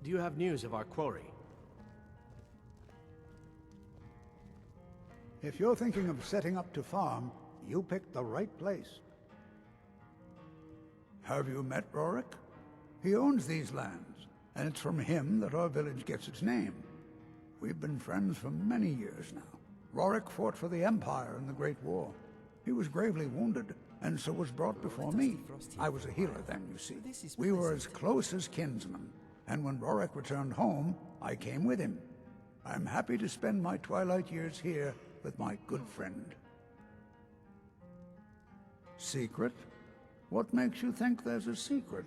Do you have news of our quarry? If you're thinking of setting up to farm, you picked the right place. Have you met Rorik? He owns these lands, and it's from him that our village gets its name. We've been friends for many years now. Rorik fought for the Empire in the Great War. He was gravely wounded, and so was brought before me. I was a healer then, you see. We were as close as kinsmen, and when Rorik returned home, I came with him. I'm happy to spend my twilight years here with my good friend. Secret? What makes you think there's a secret?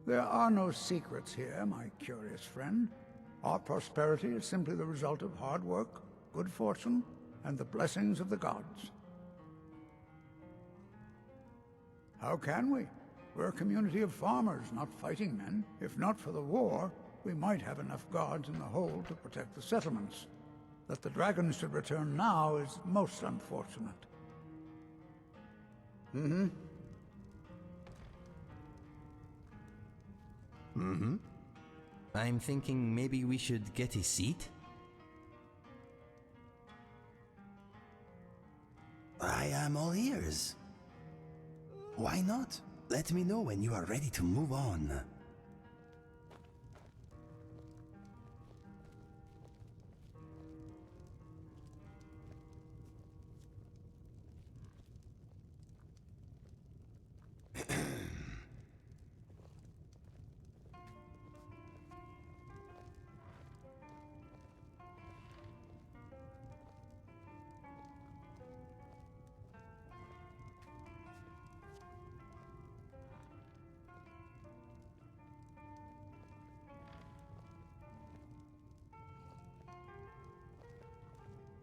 There are no secrets here, my curious friend. Our prosperity is simply the result of hard work, good fortune, and the blessings of the gods. How can we? We're a community of farmers, not fighting men. If not for the war, we might have enough guards in the hold to protect the settlements. That the dragons should return now is most unfortunate. I'm thinking maybe we should get a seat? I am all ears. Why not? Let me know when you are ready to move on.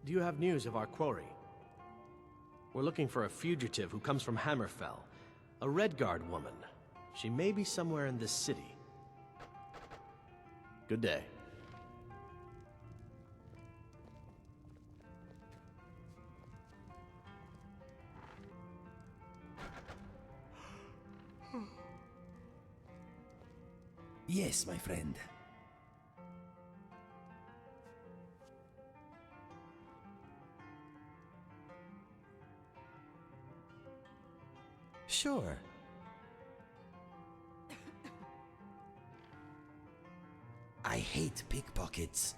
Do you have news of our quarry? We're looking for a fugitive who comes from Hammerfell. A Redguard woman. She may be somewhere in this city. Good day. Yes, my friend. Sure. I hate pickpockets.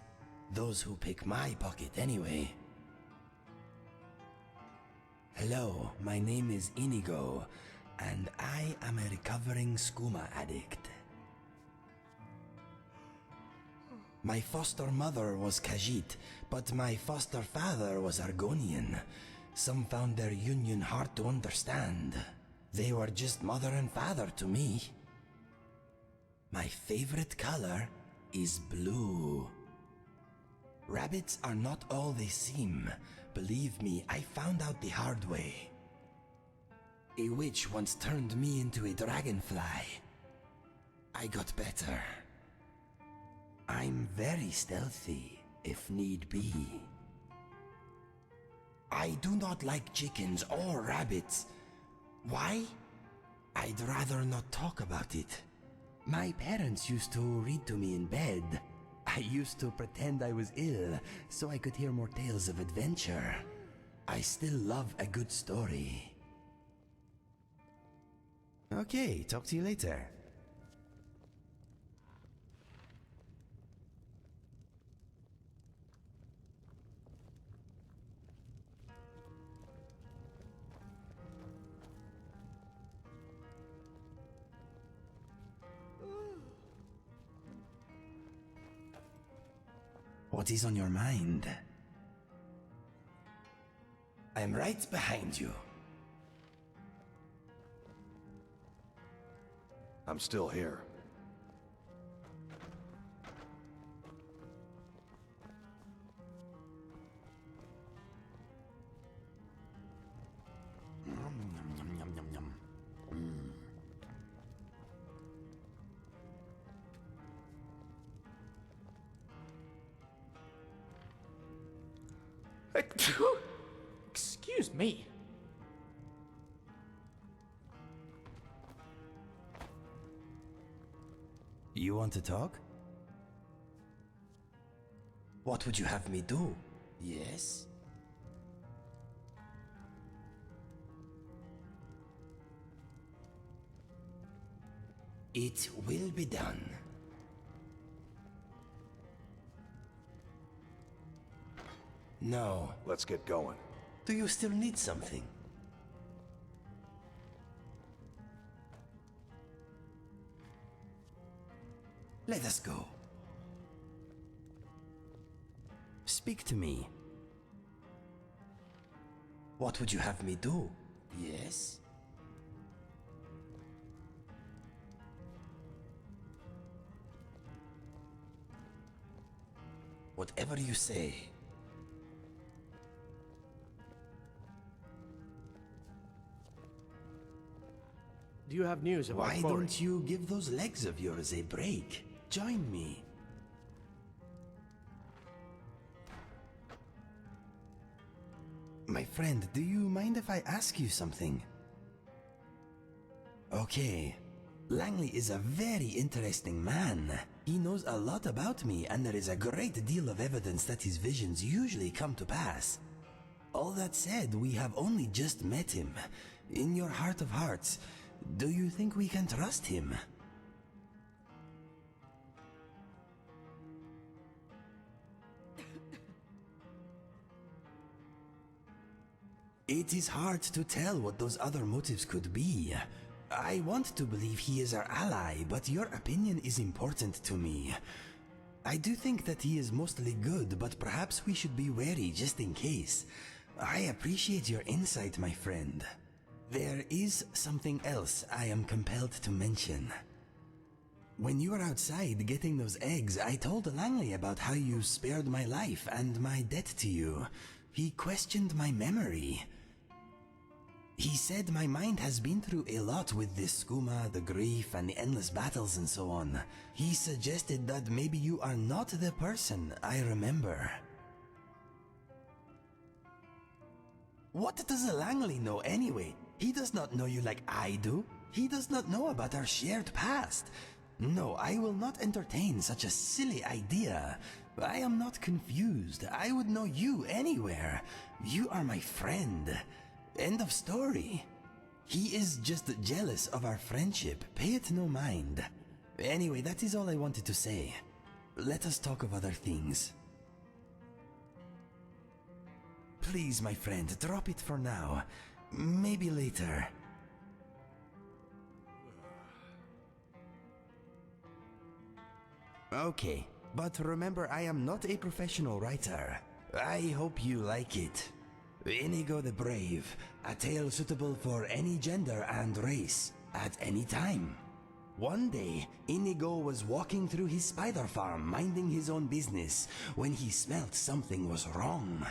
Those who pick my pocket anyway. Hello, my name is Inigo, and I am a recovering skooma addict. My foster mother was Khajiit, but my foster father was Argonian. Some found their union hard to understand. They were just mother and father to me. My favorite color is blue. Rabbits are not all they seem. Believe me, I found out the hard way. A witch once turned me into a dragonfly. I got better. I'm very stealthy, if need be. I do not like chickens or rabbits. Why? I'd rather not talk about it. My parents used to read to me in bed. I used to pretend I was ill, so I could hear more tales of adventure. I still love a good story. Okay, talk to you later. What is on your mind? I'm right behind you. I'm still here. Excuse me. You want to talk? What would you have me do? Yes? It will be done. No. Let's get going. Do you still need something? Let us go. Speak to me. What would you have me do? Yes? Whatever you say. Do you have news of our Why quarry? don't you give those legs of yours a break? Join me. My friend, do you mind if I ask you something? Okay. Langley is a very interesting man. He knows a lot about me, and there is a great deal of evidence that his visions usually come to pass. All that said, we have only just met him. In your heart of hearts, do you think we can trust him? It is hard to tell what those other motives could be. I want to believe he is our ally, but your opinion is important to me. I do think that he is mostly good, but perhaps we should be wary just in case. I appreciate your insight, my friend. There is something else I am compelled to mention. When you were outside getting those eggs, I told Langley about how you spared my life and my debt to you. He questioned my memory. He said my mind has been through a lot with this skooma, the grief, and the endless battles and so on. He suggested that maybe you are not the person I remember. What does Langley know anyway? He does not know you like I do. He does not know about our shared past. No, I will not entertain such a silly idea. I am not confused. I would know you anywhere. You are my friend. End of story. He is just jealous of our friendship. Pay it no mind. Anyway, that is all I wanted to say. Let us talk of other things. Please, my friend, drop it for now. Maybe later. Okay, but remember, I am not a professional writer. I hope you like it. Inigo the Brave, a tale suitable for any gender and race, at any time. One day, Inigo was walking through his spider farm, minding his own business, when he smelt something was wrong.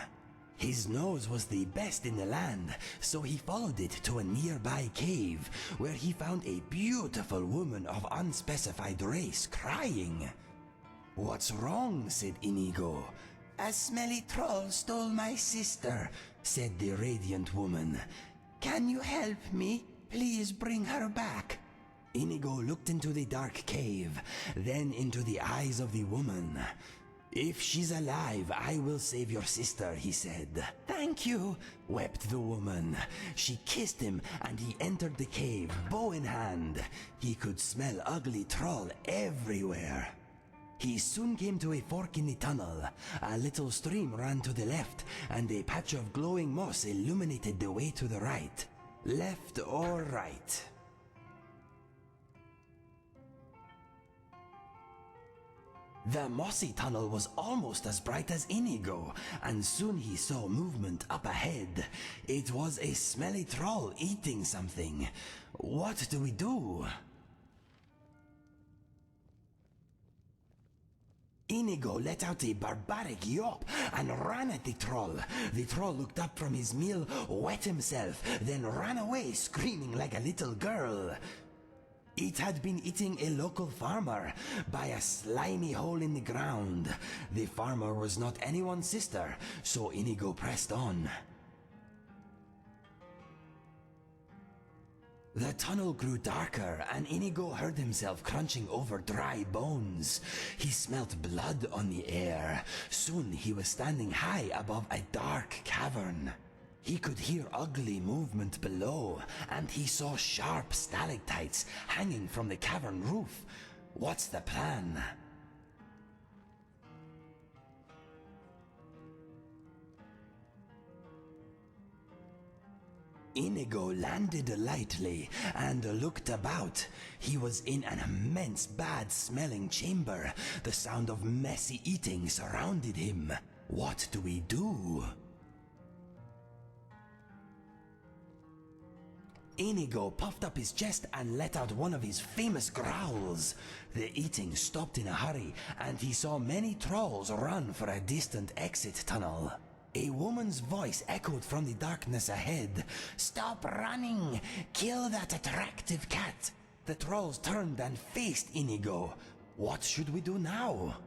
His nose was the best in the land, so he followed it to a nearby cave, where he found a beautiful woman of unspecified race crying. "What's wrong?" said Inigo. "A smelly troll stole my sister," said the radiant woman. "Can you help me? Please bring her back." Inigo looked into the dark cave, then into the eyes of the woman. "If she's alive, I will save your sister," he said. "Thank you," wept the woman. She kissed him, and he entered the cave, bow in hand. He could smell ugly troll everywhere. He soon came to a fork in the tunnel. A little stream ran to the left, and a patch of glowing moss illuminated the way to the right. Left or right? The mossy tunnel was almost as bright as Inigo, and soon he saw movement up ahead. It was a smelly troll eating something. What do we do? Inigo let out a barbaric yawp and ran at the troll. The troll looked up from his meal, wet himself, then ran away screaming like a little girl. It had been eating a local farmer by a slimy hole in the ground. The farmer was not anyone's sister, so Inigo pressed on. The tunnel grew darker, and Inigo heard himself crunching over dry bones. He smelt blood on the air. Soon he was standing high above a dark cavern. He could hear ugly movement below, and he saw sharp stalactites hanging from the cavern roof. What's the plan? Inigo landed lightly and looked about. He was in an immense, bad-smelling chamber. The sound of messy eating surrounded him. What do we do? Inigo puffed up his chest and let out one of his famous growls. The eating stopped in a hurry, and he saw many trolls run for a distant exit tunnel. A woman's voice echoed from the darkness ahead. "Stop running! Kill that attractive cat!" The trolls turned and faced Inigo. What should we do now?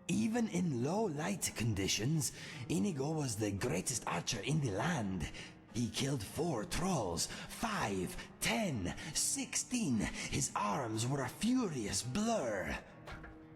Even in low light conditions, Inigo was the greatest archer in the land. He killed 4 trolls, 5, 10, 16. His arms were a furious blur.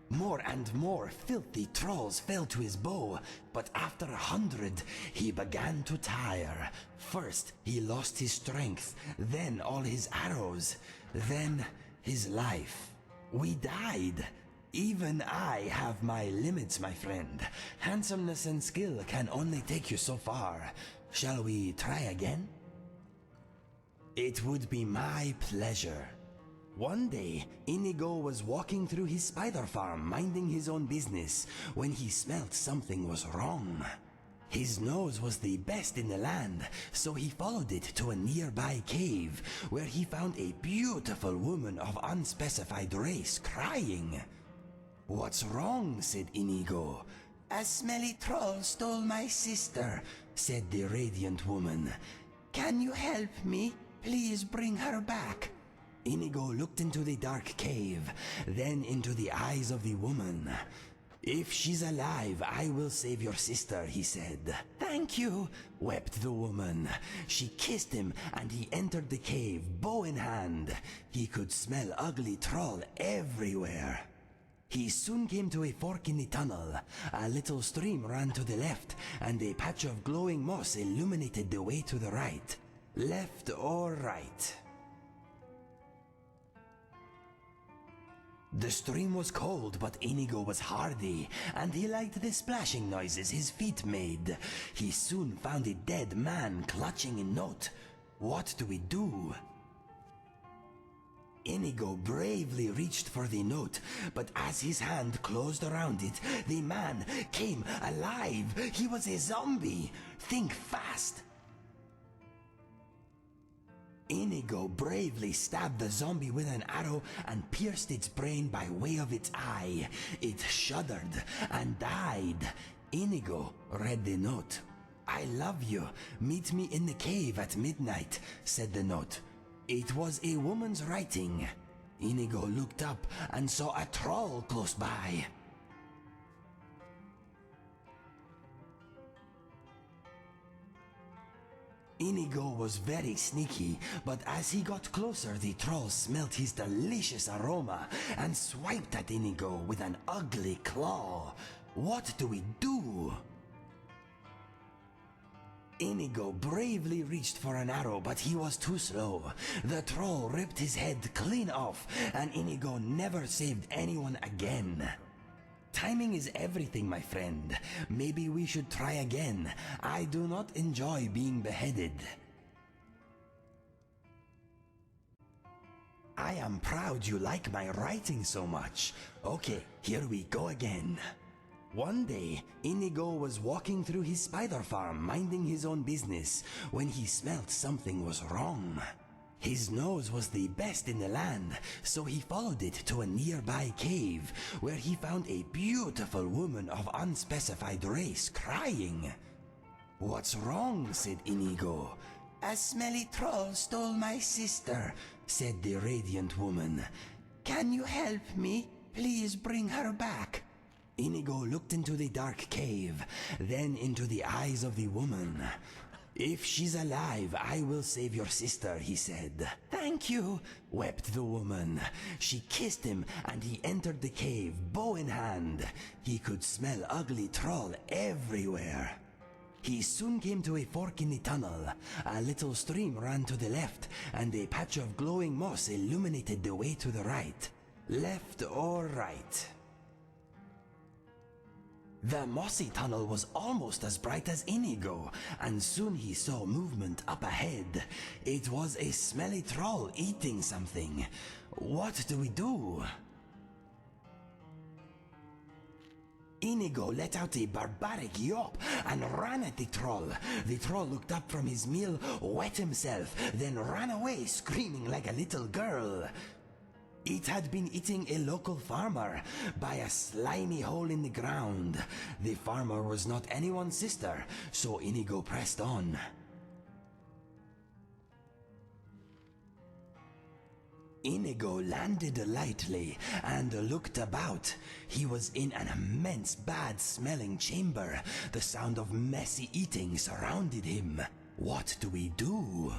More and more filthy trolls fell to his bow, but after 100, he began to tire. First, he lost his strength, then all his arrows, then his life. We died. Even I have my limits, my friend. Handsomeness and skill can only take you so far. Shall we try again? It would be my pleasure. One day, Inigo was walking through his spider farm, minding his own business, when he smelt something was wrong. His nose was the best in the land, so he followed it to a nearby cave, where he found a beautiful woman of unspecified race crying. "What's wrong?" said Inigo. "A smelly troll stole my sister," said the radiant woman. "Can you help me? Please bring her back." Inigo looked into the dark cave, then into the eyes of the woman. "If she's alive, I will save your sister," he said. "Thank you," wept the woman. She kissed him, and he entered the cave, bow in hand. He could smell ugly troll everywhere. He soon came to a fork in the tunnel. A little stream ran to the left, and a patch of glowing moss illuminated the way to the right. Left or right? The stream was cold, but Inigo was hardy, and he liked the splashing noises his feet made. He soon found a dead man clutching a note. What do we do? Inigo bravely reached for the note, but as his hand closed around it, the man came alive. He was a zombie. Think fast. Inigo bravely stabbed the zombie with an arrow and pierced its brain by way of its eye. It shuddered and died. Inigo read the note. "I love you. Meet me in the cave at midnight," said the note. It was a woman's writing. Inigo looked up and saw a troll close by. Inigo was very sneaky, but as he got closer, the troll smelt his delicious aroma and swiped at Inigo with an ugly claw. What do we do? Inigo bravely reached for an arrow, but he was too slow. The troll ripped his head clean off, and Inigo never saved anyone again. Timing is everything, my friend. Maybe we should try again. I do not enjoy being beheaded. I am proud you like my writing so much. Okay, here we go again. One day, Inigo was walking through his spider farm, minding his own business, when he smelt something was wrong. His nose was the best in the land, so he followed it to a nearby cave, where he found a beautiful woman of unspecified race crying. "What's wrong?" said Inigo. "A smelly troll stole my sister," said the radiant woman. "Can you help me? Please bring her back." Inigo looked into the dark cave, then into the eyes of the woman. "If she's alive, I will save your sister," he said. "Thank you," wept the woman. She kissed him, and he entered the cave, bow in hand. He could smell ugly troll everywhere. He soon came to a fork in the tunnel. A little stream ran to the left, and a patch of glowing moss illuminated the way to the right. Left or right? The mossy tunnel was almost as bright as Inigo, and soon he saw movement up ahead. It was a smelly troll eating something. What do we do? Inigo let out a barbaric yawp and ran at the troll. The troll looked up from his meal, wet himself, then ran away screaming like a little girl. It had been eating a local farmer by a slimy hole in the ground. The farmer was not anyone's sister, so Inigo pressed on. Inigo landed lightly and looked about. He was in an immense, bad-smelling chamber. The sound of messy eating surrounded him. What do we do?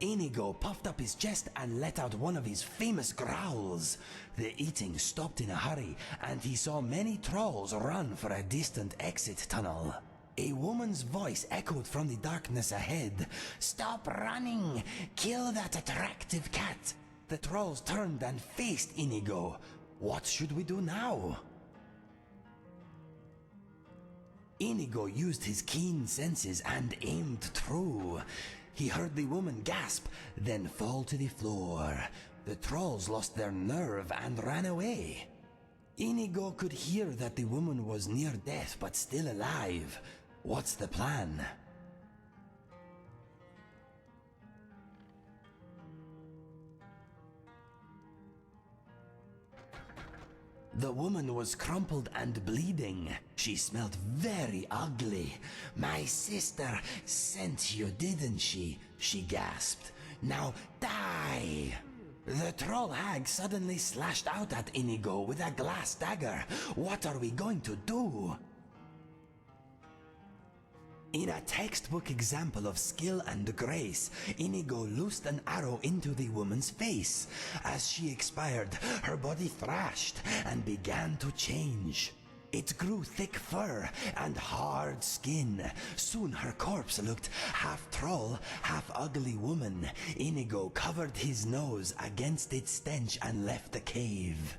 Inigo puffed up his chest and let out one of his famous growls. The eating stopped in a hurry, and he saw many trolls run for a distant exit tunnel. A woman's voice echoed from the darkness ahead. "Stop running! Kill that attractive cat!" The trolls turned and faced Inigo. What should we do now? Inigo used his keen senses and aimed true. He heard the woman gasp, then fall to the floor. The trolls lost their nerve and ran away. Inigo could hear that the woman was near death but still alive. What's the plan? The woman was crumpled and bleeding. She smelled very ugly. "My sister sent you, didn't she?" she gasped. "Now die!" The troll hag suddenly slashed out at Inigo with a glass dagger. What are we going to do? In a textbook example of skill and grace, Inigo loosed an arrow into the woman's face. As she expired, her body thrashed and began to change. It grew thick fur and hard skin. Soon her corpse looked half troll, half ugly woman. Inigo covered his nose against its stench and left the cave.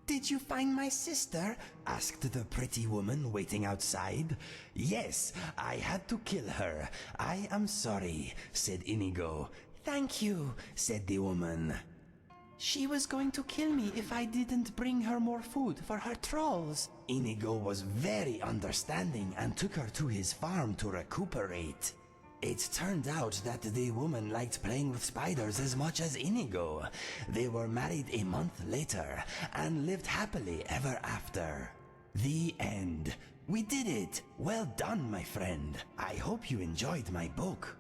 "Did you find my sister?" asked the pretty woman waiting outside. "Yes, I had to kill her. I am sorry," said Inigo. "Thank you," said the woman. "She was going to kill me if I didn't bring her more food for her trolls." Inigo was very understanding and took her to his farm to recuperate. It turned out that the woman liked playing with spiders as much as Inigo. They were married a month later and lived happily ever after. The end. We did it! Well done, my friend. I hope you enjoyed my book.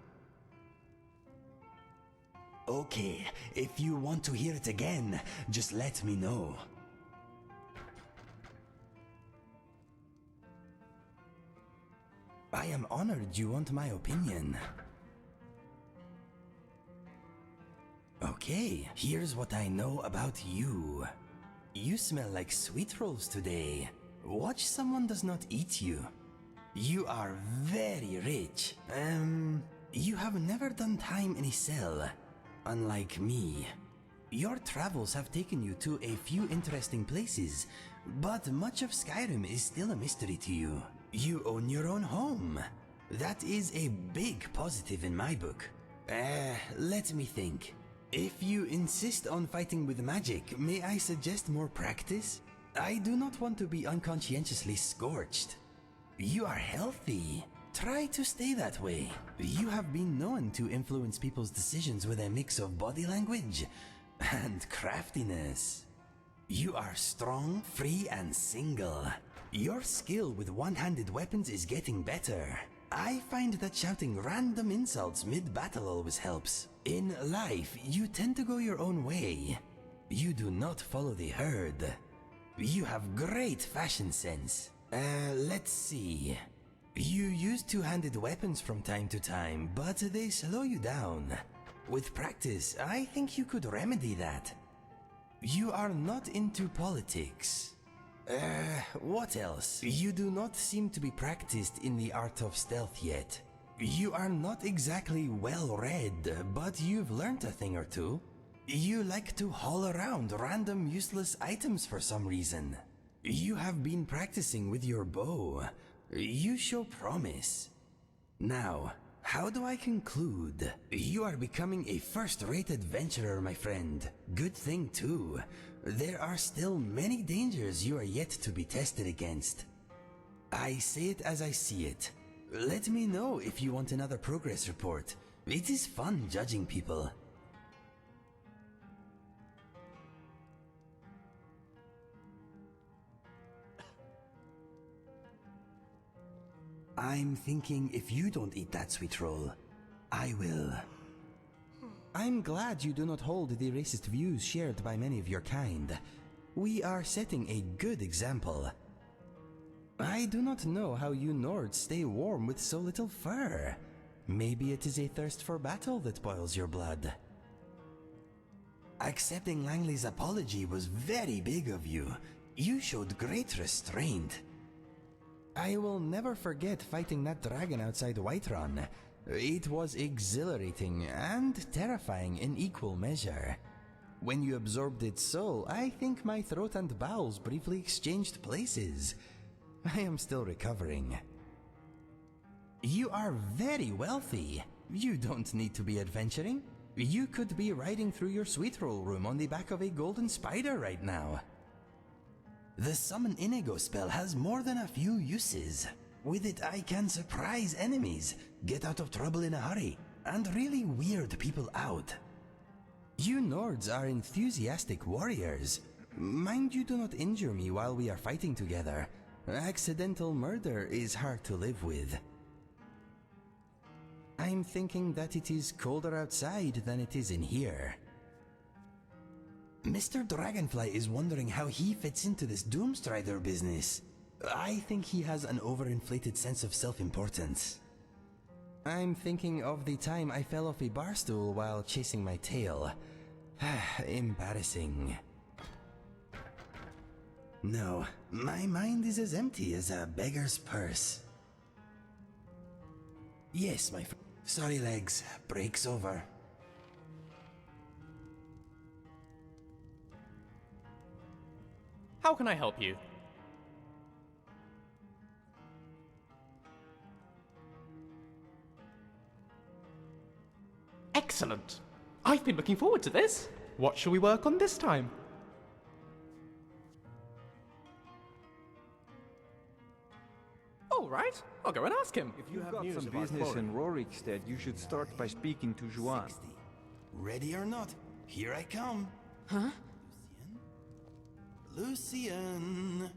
Okay, if you want to hear it again, just let me know. I am honored you want my opinion. Okay, here's what I know about you. You smell like sweet rolls today. Watch someone does not eat you. You are very rich. You have never done time in a cell, unlike me. Your travels have taken you to a few interesting places, but much of Skyrim is still a mystery to you. You own your own home. That is a big positive in my book. Let me think. If you insist on fighting with magic, may I suggest more practice? I do not want to be unconscientiously scorched. You are healthy. Try to stay that way. You have been known to influence people's decisions with a mix of body language and craftiness. You are strong, free, and single. Your skill with one-handed weapons is getting better. I find that shouting random insults mid-battle always helps. In life, you tend to go your own way. You do not follow the herd. You have great fashion sense. Let's see. You use two-handed weapons from time to time, but they slow you down. With practice, I think you could remedy that. You are not into politics. What else? You do not seem to be practiced in the art of stealth yet. You are not exactly well-read, but you've learned a thing or two. You like to haul around random useless items for some reason. You have been practicing with your bow. You show promise. Now, how do I conclude? You are becoming a first-rate adventurer, my friend. Good thing, too. There are still many dangers you are yet to be tested against. I say it as I see it. Let me know if you want another progress report. It is fun judging people. I'm thinking if you don't eat that sweet roll, I will. I'm glad you do not hold the racist views shared by many of your kind. We are setting a good example. I do not know how you Nords stay warm with so little fur. Maybe it is a thirst for battle that boils your blood. Accepting Langley's apology was very big of you. You showed great restraint. I will never forget fighting that dragon outside Whiterun. It was exhilarating and terrifying in equal measure. When you absorbed its soul, I think my throat and bowels briefly exchanged places. I am still recovering. You are very wealthy. You don't need to be adventuring. You could be riding through your sweet roll room on the back of a golden spider right now. The Summon Inigo spell has more than a few uses. With it I can surprise enemies, get out of trouble in a hurry, and really weird people out. You Nords are enthusiastic warriors. Mind you do not injure me while we are fighting together. Accidental murder is hard to live with. I'm thinking that it is colder outside than it is in here. Mr. Dragonfly is wondering how he fits into this Doomstrider business. I think he has an overinflated sense of self-importance. I'm thinking of the time I fell off a bar stool while chasing my tail. Embarrassing. No, my mind is as empty as a beggar's purse. Yes, my friend. Sorry, legs. Break's over. How can I help you? Excellent! I've been looking forward to this. What shall we work on this time? All right, I'll go and ask him. If you have got news some of our business quarry, in Rorikstead, you should start by speaking to Juan. 60. Ready or not, here I come. Huh? Lucien!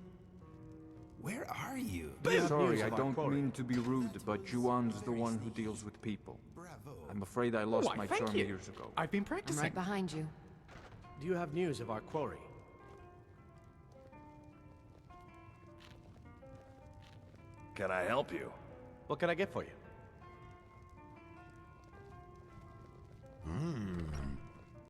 Where are you? Sorry, news I of our don't quarry. mean to be rude, but Juan's the one who deals with people. Bravo. I'm afraid I lost Why, my thank charm you. years ago. I've been I'm practicing. right behind you. Do you have news of our quarry? Can I help you? What can I get for you?